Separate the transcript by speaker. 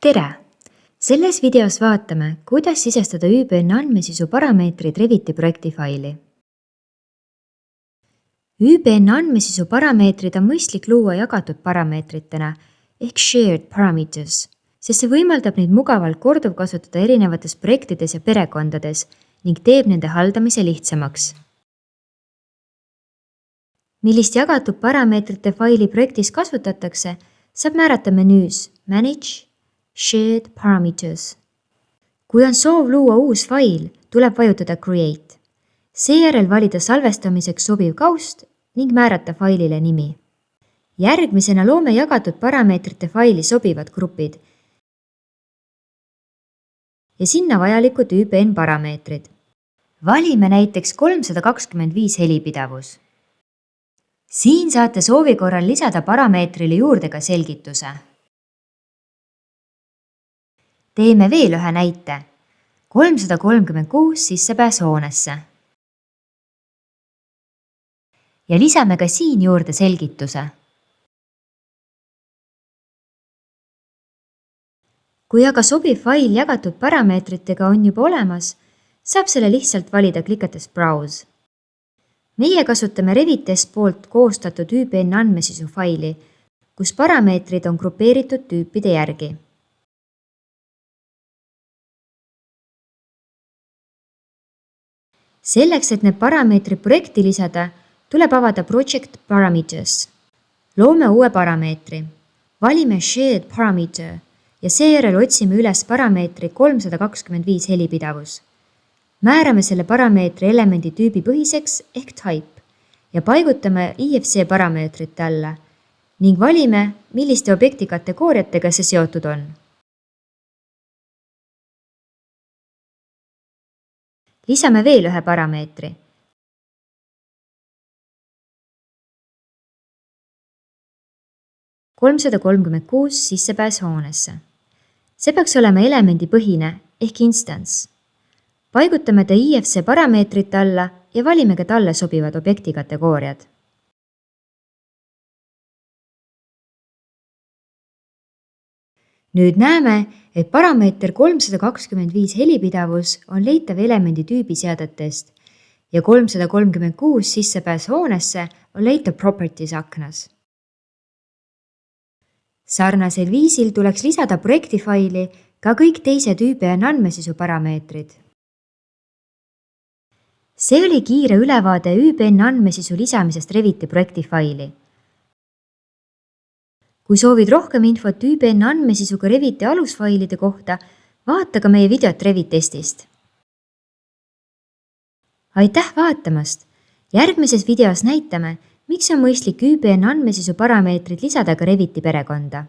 Speaker 1: tere! Selles videos vaatame, kuidas sisestada ÜBN andmesisu parameetrid Reviti projekti faili. ÜBN andmesisu parameetrid on mõistlik luua jagatud parameetritena ehk shared parameters, sest see võimaldab neid mugavalt korduvkasutada erinevates projektides ja perekondades ning teeb nende haldamise lihtsamaks. Millist jagatud parameetrite faili projektis kasutatakse, saab määrata menüüs Manage, Shared Parameters. Kui on soov luua uus fail, tuleb vajutada Create. Seejärel valida salvestamiseks sobiv kaust ning määrata failile nimi. Järgmisena loome jagatud parameetrite faili sobivad grupid ja sinna vajalikud ÜBN parameetrid. Valime näiteks 325 helipidavus. Siin saate soovi korral lisada parameetrile juurde ka selgituse. Teeme veel ühe näite. 336 sissepääs hoonesse. Ja lisame ka siin juurde selgituse. Kui aga sobiv fail jagatud parameetritega on juba olemas, saab selle lihtsalt valida klikates Browse. Meie kasutame Revites poolt koostatud ÜBN andmesisu faili, kus parameetrid on grupeeritud tüüpide järgi. Selleks, et need parameetrid projekti lisada, tuleb avada Project Parameters. Loome uue parameetri. Valime Shared Parameter ja seejärel otsime üles parameetri 325 helipidavus. Määrame selle parameetri elemendi tüübi põhiseks ehk type ja paigutame IFC parameetrite alla ning valime, milliste objekti kategooriatega see seotud on. Lisame veel ühe parameetri. – 336 sissepääs hoonesse. See peaks olema elemendi põhine ehk instance. Paigutame ta IFC parameetrite alla ja valime ka talle sobivad objekti kategooriad. Nüüd näeme, et parameeter 325 helipidavus on leitav elemendi tüübi seadetest ja 336 sissepääs hoonesse on leitav Properties aknas. Sarnasel viisil tuleks lisada projekti faili ka kõik teised ÜBN andmesisu parameetrid. See oli kiire ülevaade ÜBN andmesisu lisamisest Reviti projekti faili. Kui soovid rohkem infot ÜBN andmesisuga Reviti alusfailide kohta, vaata ka meie videot Revitestist. Aitäh vaatamast! Järgmises videos näitame, miks on mõistlik ÜBN andmesisu parameetrid lisada ka Reviti perekonda.